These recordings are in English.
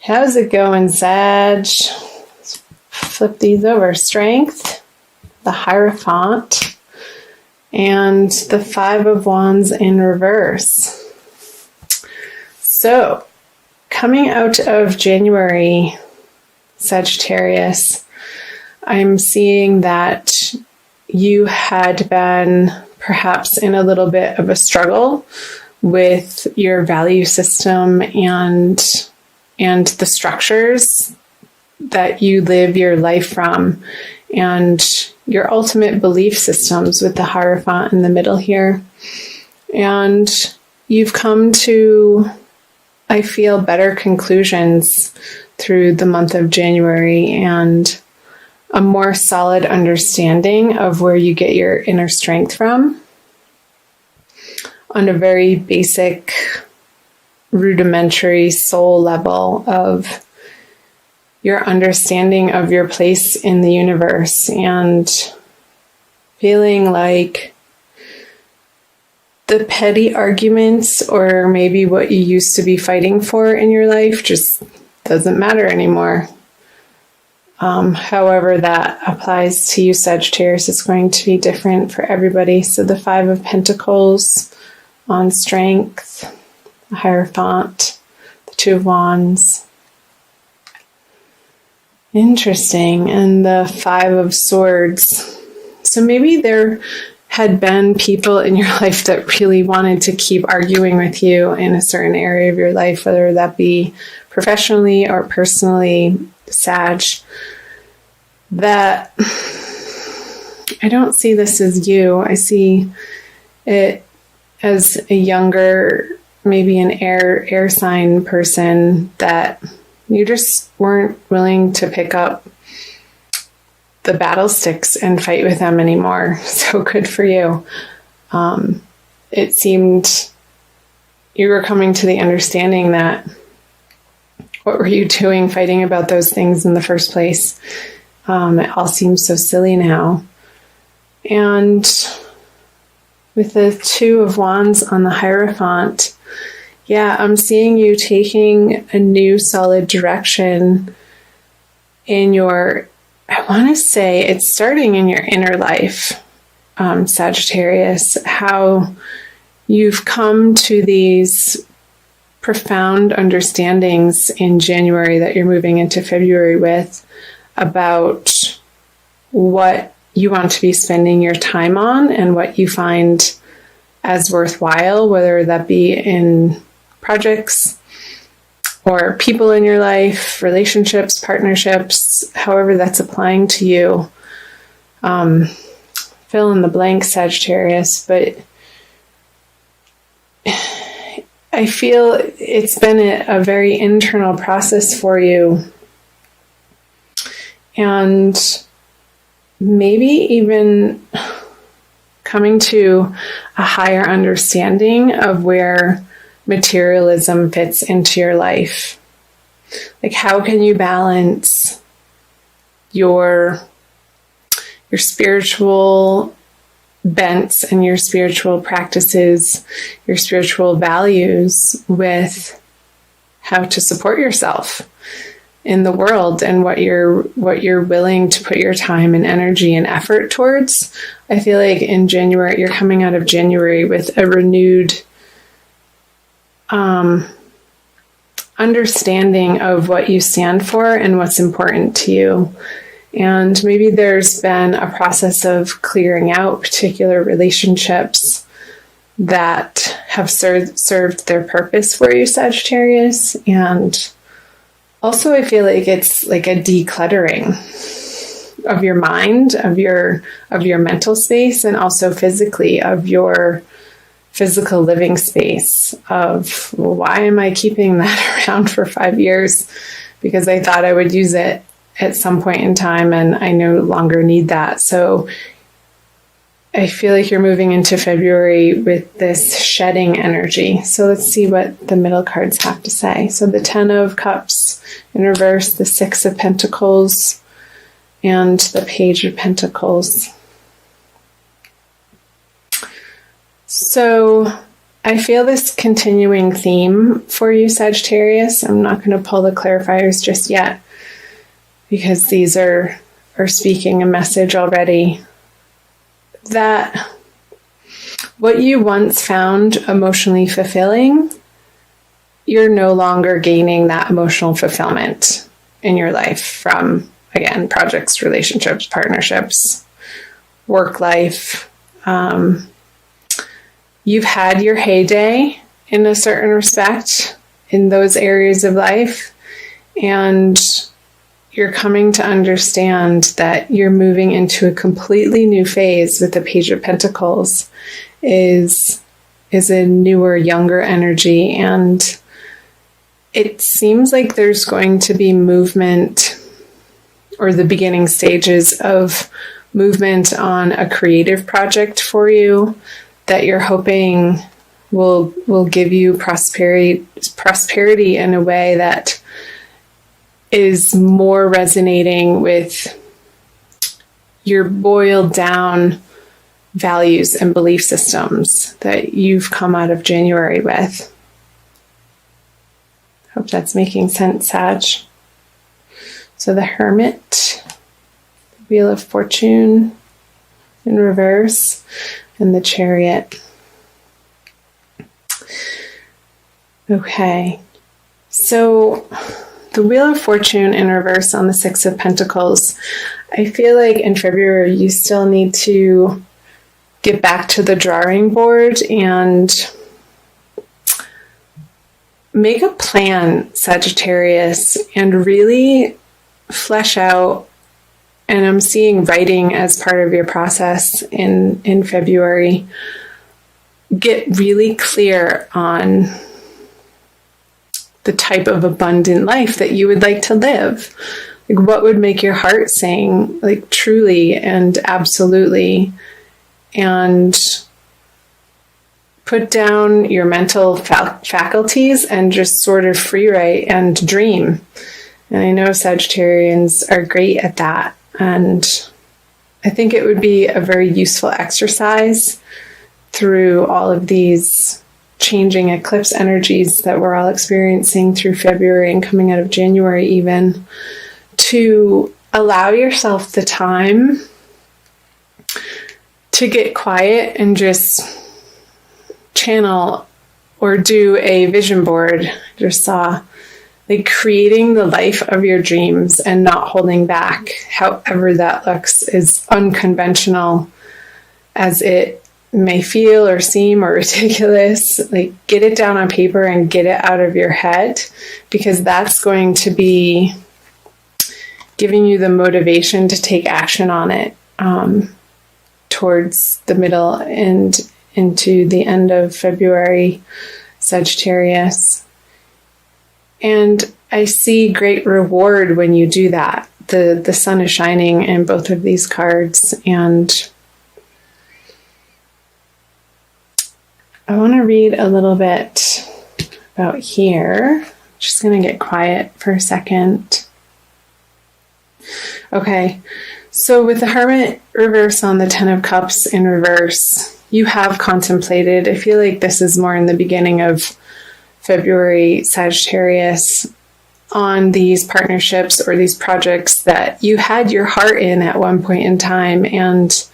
How's it going, Sag? Flip these over. Strength, the Hierophant, and the Five of Wands in reverse. So, coming out of January, Sagittarius, I'm seeing that you had been perhaps in a little bit of a struggle with your value system and the structures that you live your life from, and your ultimate belief systems with the Hierophant in the middle here. And you've come to, I feel, better conclusions through the month of January and a more solid understanding of where you get your inner strength from on a very basic, rudimentary soul level of your understanding of your place in the universe, and feeling like the petty arguments or maybe what you used to be fighting for in your life just doesn't matter anymore. However that applies to you, Sagittarius, is going to be different for everybody. So the Five of Pentacles on strength, the Hierophant, the Two of Wands. Interesting. And the Five of Swords. So maybe there had been people in your life that really wanted to keep arguing with you in a certain area of your life, whether that be professionally or personally, Sag, that I don't see this as you. I see it as a younger, maybe an air sign person that you just weren't willing to pick up the battle sticks and fight with them anymore. So good for you. It seemed you were coming to the understanding that what were you doing fighting about those things in the first place? It all seems so silly now. And with the Two of Wands on the Hierophant, yeah, I'm seeing you taking a new solid direction in your, I want to say it's starting in your inner life, Sagittarius, how you've come to these profound understandings in January that you're moving into February with about what you want to be spending your time on and what you find as worthwhile, whether that be in projects or people in your life, relationships, partnerships, however that's applying to you. Fill in the blank, Sagittarius, but I feel it's been a very internal process for you, and maybe even coming to a higher understanding of where materialism fits into your life. Like, how can you balance your spiritual bents and your spiritual practices, your spiritual values, with how to support yourself in the world and what you're willing to put your time and energy and effort towards. I feel like in January, you're coming out of January with a renewed understanding of what you stand for and what's important to you. And maybe there's been a process of clearing out particular relationships that have served their purpose for you, Sagittarius. And also, I feel like it's like a decluttering of your mind, of your mental space, and also physically of your physical living space of, well, why am I keeping that around for 5 years? Because I thought I would use it at some point in time and I no longer need that. So I feel like you're moving into February with this shedding energy. So let's see what the middle cards have to say. So the Ten of Cups in reverse, the Six of Pentacles, and the Page of Pentacles. So I feel this continuing theme for you, Sagittarius. I'm not going to pull the clarifiers just yet because these are speaking a message already. That what you once found emotionally fulfilling, you're no longer gaining that emotional fulfillment in your life from, again, projects, relationships, partnerships, work life. You've had your heyday in a certain respect in those areas of life, and you're coming to understand that you're moving into a completely new phase with the Page of Pentacles is a newer, younger energy, and it seems like there's going to be movement or the beginning stages of movement on a creative project for you that you're hoping will give you prosperity in a way that is more resonating with your boiled down values and belief systems that you've come out of January with. Hope that's making sense, Sag. So the Hermit, the Wheel of Fortune in reverse, and the Chariot. Okay, so the Wheel of Fortune in reverse on the Six of Pentacles, I feel like in February you still need to get back to the drawing board and make a plan, Sagittarius, and really flesh out, and I'm seeing writing as part of your process in February. Get really clear on the type of abundant life that you would like to live. Like, what would make your heart sing, like, truly and absolutely, and put down your mental faculties and just sort of free write and dream. And I know Sagittarians are great at that. And I think it would be a very useful exercise through all of these changing eclipse energies that we're all experiencing through February and coming out of January even, to allow yourself the time to get quiet and just channel or do a vision board. I just saw, like, creating the life of your dreams and not holding back, however that looks, as unconventional as it may feel or seem or ridiculous. Like, get it down on paper and get it out of your head, because that's going to be giving you the motivation to take action on it towards the middle and into the end of February, Sagittarius. And I see great reward when you do that. The sun is shining in both of these cards, and I want to read a little bit about here. Just going to get quiet for a second. Okay, so with the Hermit reverse on the Ten of Cups in reverse, you have contemplated, I feel like this is more in the beginning of February, Sagittarius, on these partnerships or these projects that you had your heart in at one point in time, and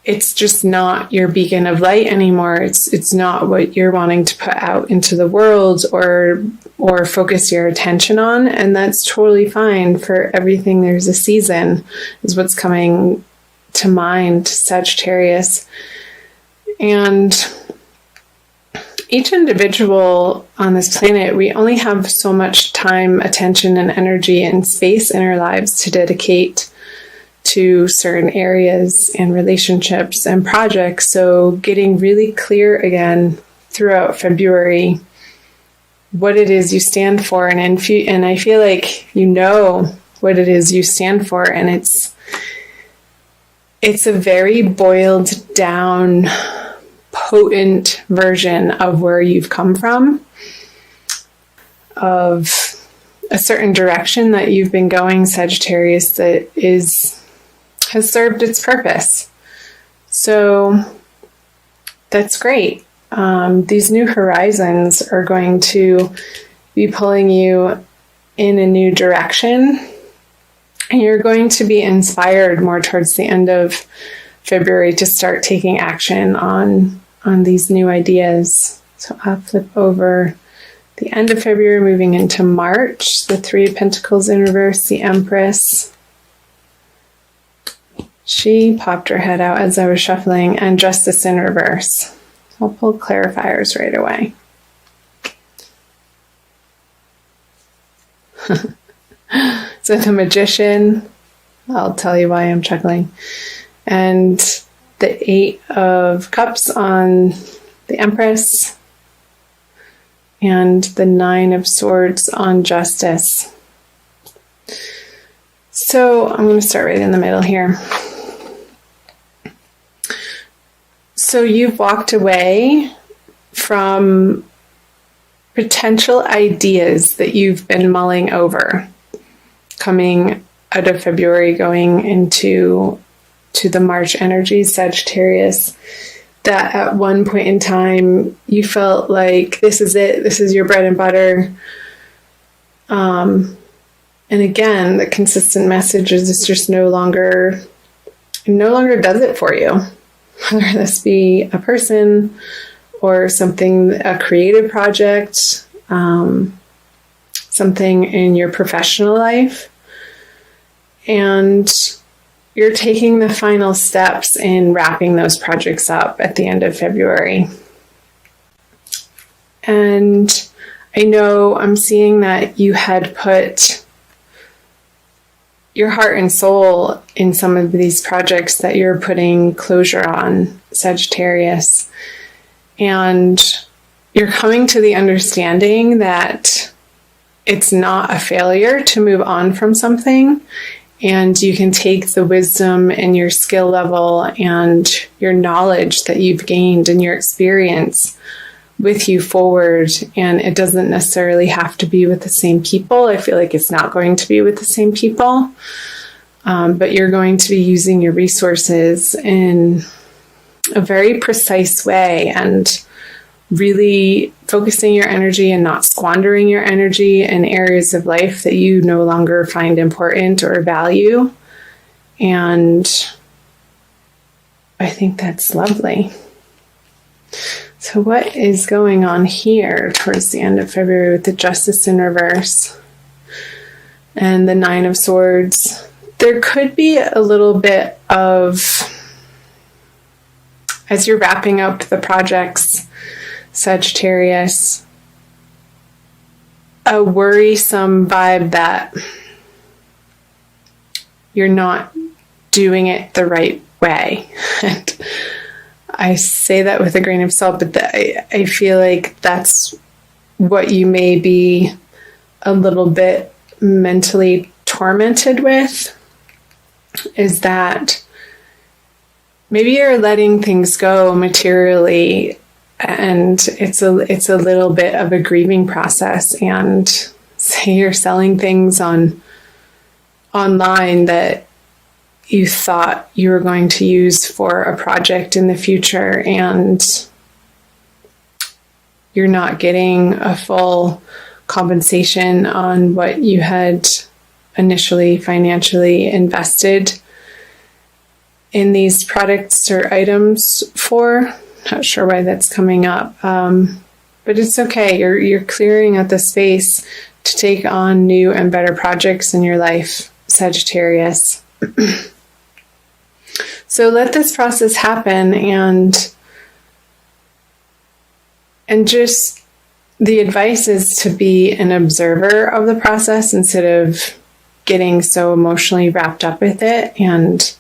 it's just not your beacon of light anymore. It's not what you're wanting to put out into the world or focus your attention on, and that's totally fine. For everything there's a season is what's coming to mind, Sagittarius. And each individual on this planet, we only have so much time, attention, and energy and space in our lives to dedicate to certain areas and relationships and projects. So getting really clear again throughout February what it is you stand for, and I feel like you know what it is you stand for, and it's a very boiled down, potent version of where you've come from, of a certain direction that you've been going, Sagittarius, that has served its purpose. So that's great. these new horizons are going to be pulling you in a new direction, and you're going to be inspired more towards the end of February to start taking action on these new ideas. So I'll flip over the end of February, moving into March, the Three of Pentacles in reverse, the Empress. She popped her head out as I was shuffling, and Justice in reverse. I'll pull clarifiers right away. So the Magician, I'll tell you why I'm chuckling. And the Eight of Cups on the Empress. And the Nine of Swords on Justice. So I'm going to start right in the middle here. So you've walked away from potential ideas that you've been mulling over, coming out of February, going into the March energy, Sagittarius, that at one point in time you felt like this is it, this is your bread and butter. And again, the consistent message is it's just no longer does it for you. Whether this be a person or something, a creative project, something in your professional life. And you're taking the final steps in wrapping those projects up at the end of February. And I know I'm seeing that you had put your heart and soul in some of these projects that you're putting closure on, Sagittarius. And you're coming to the understanding that it's not a failure to move on from something. And you can take the wisdom and your skill level and your knowledge that you've gained and your experience with you forward. And it doesn't necessarily have to be with the same people. I feel like it's not going to be with the same people. But you're going to be using your resources in a very precise way and really focusing your energy and not squandering your energy in areas of life that you no longer find important or value. And I think that's lovely. So what is going on here towards the end of February with the Justice in reverse and the Nine of Swords? There could be a little bit of, as you're wrapping up the projects, Sagittarius, a worrisome vibe that you're not doing it the right way. And I say that with a grain of salt, but I feel like that's what you may be a little bit mentally tormented with, is that maybe you're letting things go materially, and it's a little bit of a grieving process. And say you're selling things online that you thought you were going to use for a project in the future, and you're not getting a full compensation on what you had initially financially invested in these products or items for. Not sure why that's coming up, but it's okay. You're clearing out the space to take on new and better projects in your life, Sagittarius. So let this process happen, and just the advice is to be an observer of the process instead of getting so emotionally wrapped up with it and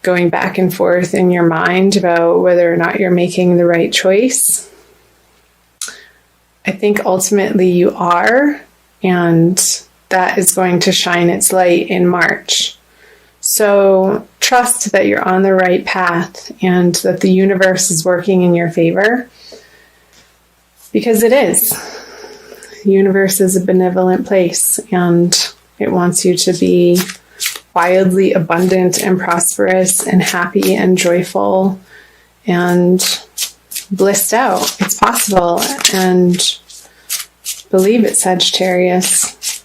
going back and forth in your mind about whether or not you're making the right choice. I think ultimately you are, and that is going to shine its light in March. So trust that you're on the right path and that the universe is working in your favor, because it is. The universe is a benevolent place, and it wants you to be wildly abundant and prosperous and happy and joyful and blissed out. It's possible. And believe it, Sagittarius.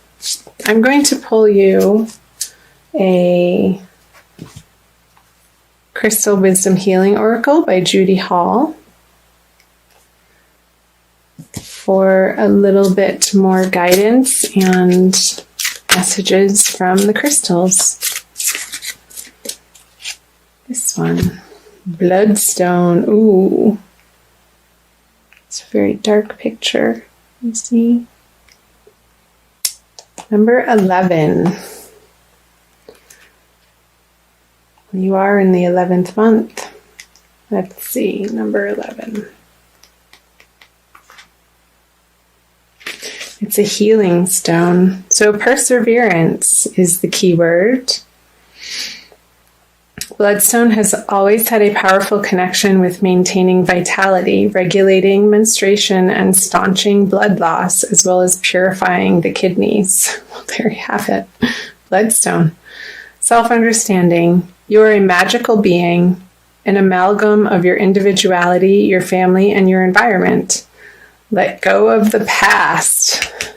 I'm going to pull you a Crystal Wisdom Healing Oracle by Judy Hall for a little bit more guidance and messages from the crystals. This one, Bloodstone. Ooh, it's a very dark picture. You see, number 11. You are in the 11th month. Let's see, number 11. It's a healing stone. So perseverance is the key word. Bloodstone has always had a powerful connection with maintaining vitality, regulating menstruation, and staunching blood loss, as well as purifying the kidneys. Well, there you have it. Bloodstone. Self-understanding. You are a magical being, an amalgam of your individuality, your family, and your environment. Let go of the past.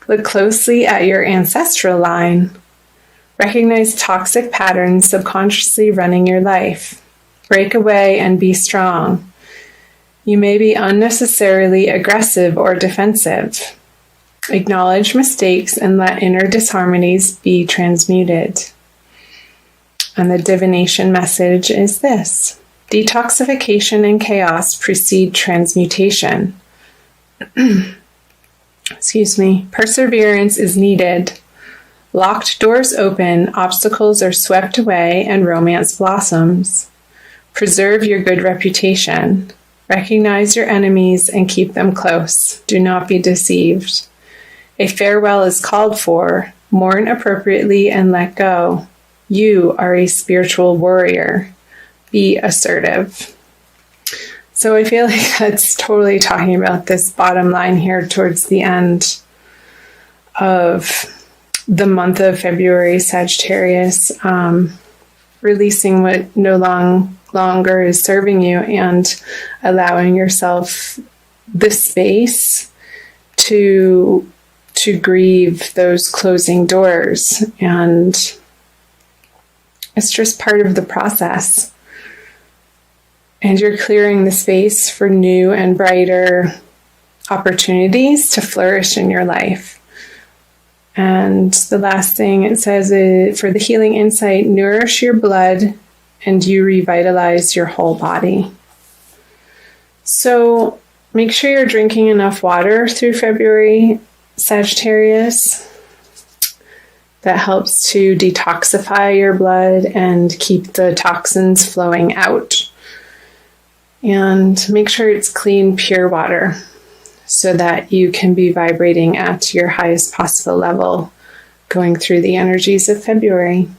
Look closely at your ancestral line. Recognize toxic patterns subconsciously running your life. Break away and be strong. You may be unnecessarily aggressive or defensive. Acknowledge mistakes and let inner disharmonies be transmuted. And the divination message is this: detoxification and chaos precede transmutation. Excuse me. Perseverance is needed. Locked doors open, obstacles are swept away, and romance blossoms. Preserve your good reputation. Recognize your enemies and keep them close. Do not be deceived. A farewell is called for. Mourn appropriately and let go. You are a spiritual warrior. Be assertive. So I feel like that's totally talking about this bottom line here towards the end of the month of February, Sagittarius, releasing what no longer is serving you and allowing yourself the space to grieve those closing doors. And it's just part of the process. And you're clearing the space for new and brighter opportunities to flourish in your life. And the last thing it says is, for the healing insight, nourish your blood and you revitalize your whole body. So make sure you're drinking enough water through February, Sagittarius. That helps to detoxify your blood and keep the toxins flowing out. And make sure it's clean, pure water so that you can be vibrating at your highest possible level going through the energies of February.